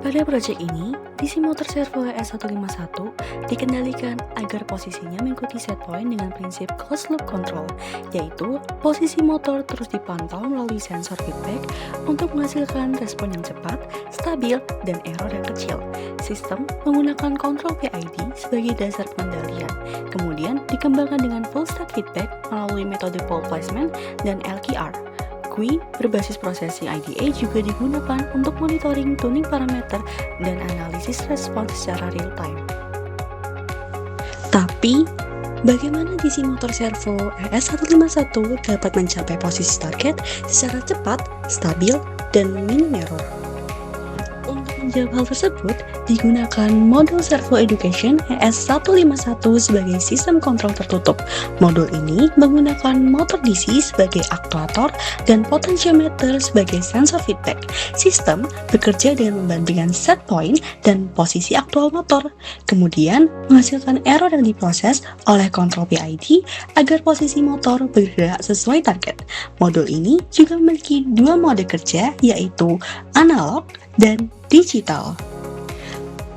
Pada proyek ini, DC motor servo S151 dikendalikan agar posisinya mengikuti set point dengan prinsip closed loop control, yaitu posisi motor terus dipantau melalui sensor feedback untuk menghasilkan respon yang cepat, stabil, dan error yang kecil. Sistem menggunakan kontrol PID sebagai dasar pengendalian, kemudian dikembangkan dengan full stack feedback melalui metode pole placement dan LKR. GUI berbasis processing IDA juga digunakan untuk monitoring tuning parameter dan analisis respons secara real time. Tapi, bagaimana DC motor servo ES151 dapat mencapai posisi target secara cepat, stabil, dan minim error? Untuk menjawab hal tersebut, digunakan modul Servo Education ES151 sebagai sistem kontrol tertutup. Modul ini menggunakan motor DC sebagai aktuator dan potentiometer sebagai sensor feedback. Sistem bekerja dengan membandingkan set point dan posisi aktual motor, kemudian menghasilkan error yang diproses oleh kontrol PID agar posisi motor bergerak sesuai target. Modul ini juga memiliki dua mode kerja, yaitu analog dan digital.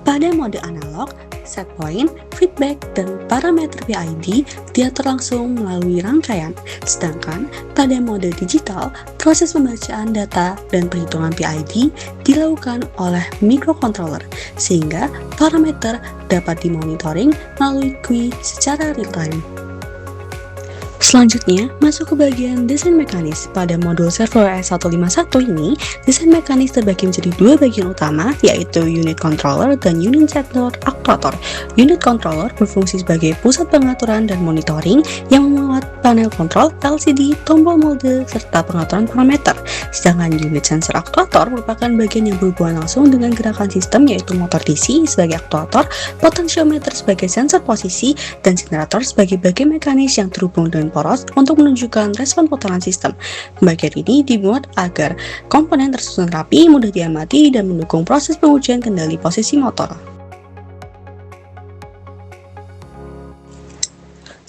Pada mode analog, set point, feedback, dan parameter PID diatur langsung melalui rangkaian. Sedangkan pada mode digital, proses pembacaan data dan perhitungan PID dilakukan oleh microcontroller, sehingga parameter dapat dimonitoring melalui GUI secara real-time. Selanjutnya, masuk ke bagian desain mekanis. Pada modul servo S151 ini, desain mekanis terbagi menjadi dua bagian utama, yaitu unit controller dan unit sensor aktuator. Unit controller berfungsi sebagai pusat pengaturan dan monitoring yang memuat panel kontrol, LCD, tombol mode, serta pengaturan parameter. Sedangkan unit sensor aktuator merupakan bagian yang berhubungan langsung dengan gerakan sistem, yaitu motor DC sebagai aktuator, potentiometer sebagai sensor posisi, dan generator sebagai bagian mekanis yang terhubung dengan poros untuk menunjukkan respon putaran sistem. Pembagian ini dibuat agar komponen tersusun rapi, mudah diamati, dan mendukung proses pengujian kendali posisi motor.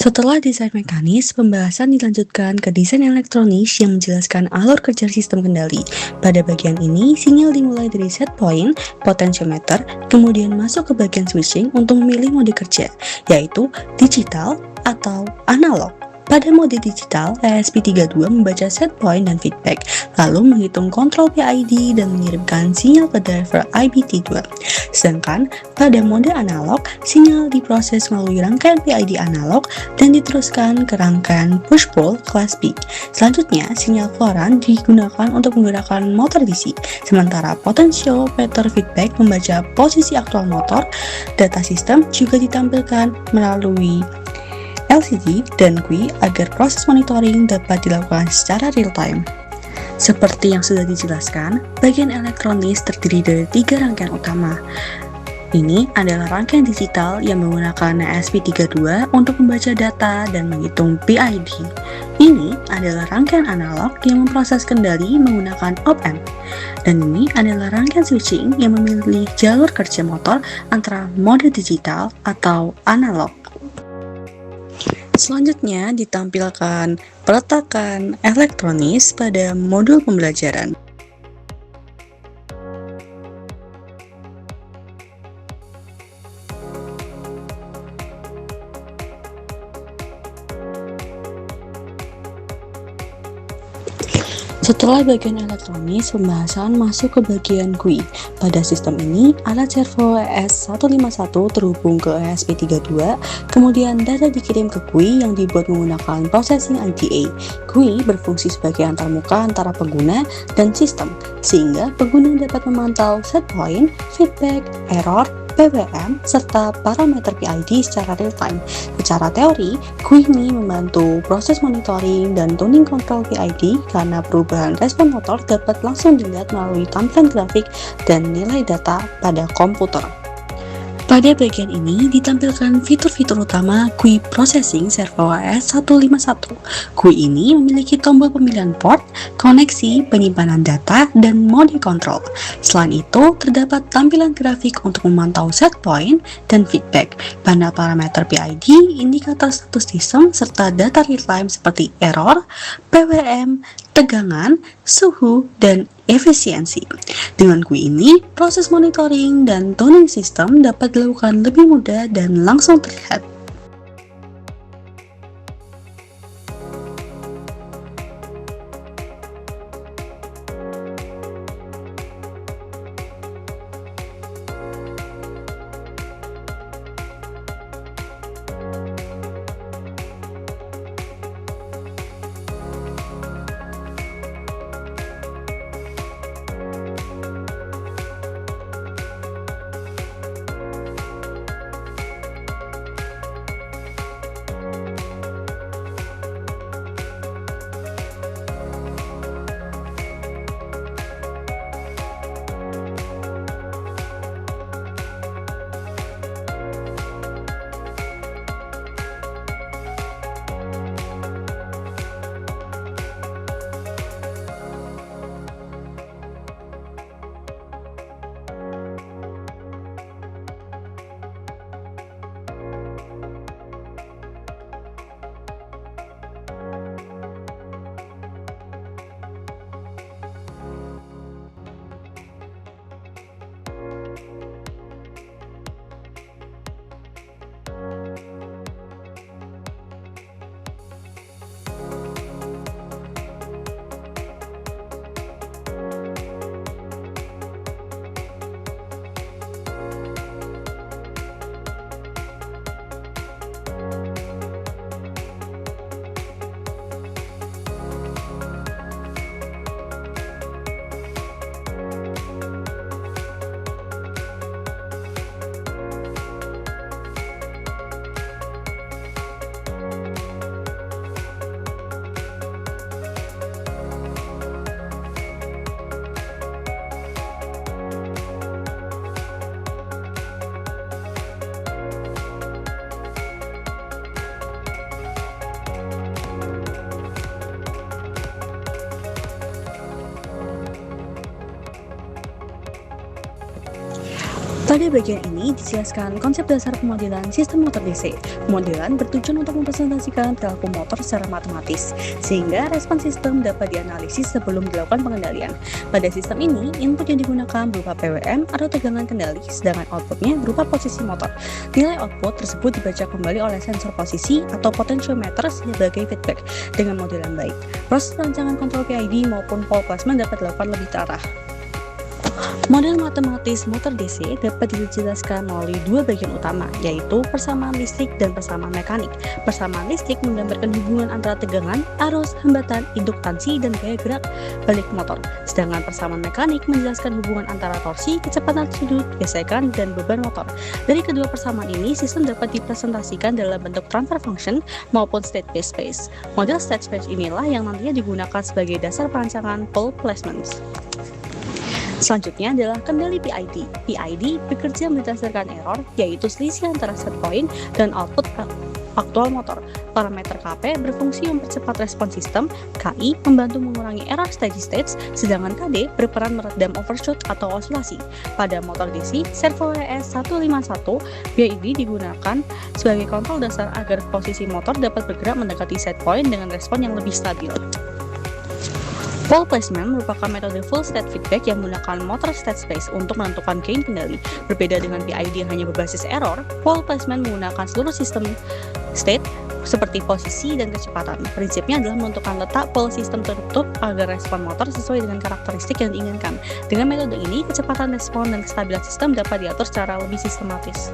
Setelah desain mekanis, pembahasan dilanjutkan ke desain elektronis yang menjelaskan alur kerja sistem kendali. Pada bagian ini, sinyal dimulai dari set point, potentiometer, kemudian masuk ke bagian switching untuk memilih mode kerja, yaitu digital atau analog. Pada mode digital, ESP32 membaca set point dan feedback, lalu menghitung kontrol PID dan mengirimkan sinyal ke driver IBT2. Sedangkan pada mode analog, sinyal diproses melalui rangkaian PID analog dan diteruskan ke rangkaian push-pull kelas B. Selanjutnya, sinyal keluaran digunakan untuk menggerakkan motor DC, sementara potentiometer feedback membaca posisi aktual motor. Data sistem juga ditampilkan melalui LCD dan GUI agar proses monitoring dapat dilakukan secara real-time. Seperti yang sudah dijelaskan, bagian elektronis terdiri dari 3 rangkaian utama. Ini adalah rangkaian digital yang menggunakan ESP32 untuk membaca data dan menghitung PID. Ini adalah rangkaian analog yang memproses kendali menggunakan op-amp. Dan ini adalah rangkaian switching yang memilih jalur kerja motor antara mode digital atau analog. Selanjutnya ditampilkan peletakan elektronis pada modul pembelajaran. Setelah bagian elektronis, pembahasan masuk ke bagian GUI. Pada sistem ini, alat servo ES151 terhubung ke ESP32, kemudian data dikirim ke GUI yang dibuat menggunakan processing IDA. GUI berfungsi sebagai antarmuka antara pengguna dan sistem, sehingga pengguna dapat memantau set point, feedback, error, PWM, serta parameter PID secara real-time. Secara teori, GUI ini membantu proses monitoring dan tuning kontrol PID karena perubahan respon motor dapat langsung dilihat melalui tampilan grafik dan nilai data pada komputer. Pada bagian ini ditampilkan fitur-fitur utama GUI Processing Servo ES151. GUI ini memiliki tombol pemilihan port, koneksi, penyimpanan data, dan mode kontrol. Selain itu, terdapat tampilan grafik untuk memantau set point dan feedback, panel parameter PID, indikator status sistem, serta data real-time seperti error, PWM, tegangan, suhu, dan efisiensi. Dengan GUI ini, proses monitoring dan tuning sistem dapat dilakukan lebih mudah dan langsung terlihat. Pada bagian ini dijelaskan konsep dasar pemodelan sistem motor DC. Pemodelan bertujuan untuk mempresentasikan perilaku motor secara matematis, sehingga respon sistem dapat dianalisis sebelum dilakukan pengendalian. Pada sistem ini, input yang digunakan berupa PWM atau tegangan kendali, sedangkan outputnya berupa posisi motor. Nilai output tersebut dibaca kembali oleh sensor posisi atau potentiometer sebagai feedback. Dengan model yang baik, proses rancangan kontrol PID maupun pole placement dapat dilakukan lebih terarah. Model matematis motor DC dapat dijelaskan melalui dua bagian utama, yaitu persamaan listrik dan persamaan mekanik. Persamaan listrik menggambarkan hubungan antara tegangan, arus, hambatan, induktansi, dan gaya gerak balik motor. Sedangkan persamaan mekanik menjelaskan hubungan antara torsi, kecepatan sudut, gesekan, dan beban motor. Dari kedua persamaan ini, sistem dapat dipresentasikan dalam bentuk transfer function maupun state-based space. Model state space inilah yang nantinya digunakan sebagai dasar perancangan pole placement. Selanjutnya adalah kendali PID. PID bekerja berdasarkan error, yaitu selisih antara set point dan output aktual motor. Parameter KP berfungsi mempercepat respon sistem, KI membantu mengurangi error steady state, sedangkan KD berperan meredam overshoot atau osilasi. Pada motor DC, servo ES151, PID digunakan sebagai kontrol dasar agar posisi motor dapat bergerak mendekati set point dengan respon yang lebih stabil. Pole placement merupakan metode full state feedback yang menggunakan motor state space untuk menentukan gain kendali. Berbeda dengan PID yang hanya berbasis error, pole placement menggunakan seluruh sistem state seperti posisi dan kecepatan. Prinsipnya adalah menentukan letak pole sistem tertutup agar respon motor sesuai dengan karakteristik yang diinginkan. Dengan metode ini, kecepatan respon dan kestabilan sistem dapat diatur secara lebih sistematis.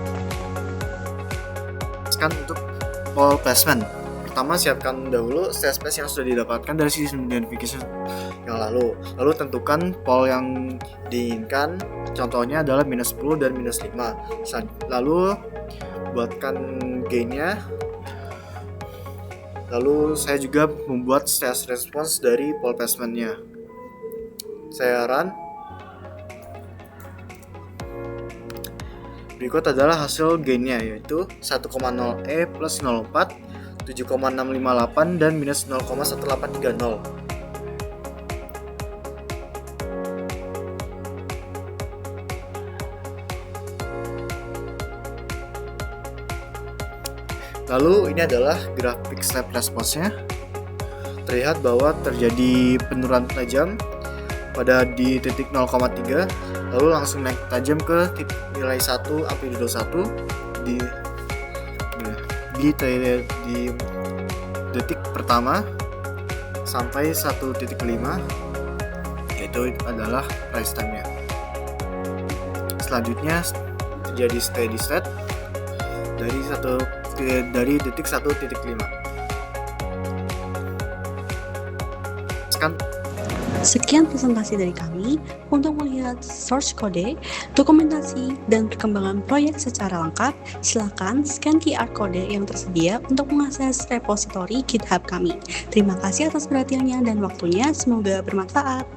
Untuk pole placement, pertama siapkan dahulu state space yang sudah didapatkan dari sistem identification yang lalu tentukan pole yang diinginkan, contohnya adalah -10 dan -5. Lalu buatkan gainnya. Lalu saya juga membuat state response dari pole placementnya. Saya run. Berikut adalah hasil gainnya, yaitu 1,0E plus 0,4, 7,658 dan minus 0,1830. Lalu ini adalah grafik step response-nya. terlihat bahwa terjadi penurunan tajam pada di titik 0,3, lalu langsung naik tajam ke nilai 1 amplitudo 1 di detik pertama sampai 1.5, yaitu adalah rise time-nya. Selanjutnya terjadi steady state dari detik 1.5. Sekian presentasi dari kami. Untuk melihat source code, dokumentasi, dan perkembangan proyek secara lengkap, silakan scan QR code yang tersedia untuk mengakses repositori GitHub kami. Terima kasih atas perhatiannya dan waktunya, semoga bermanfaat.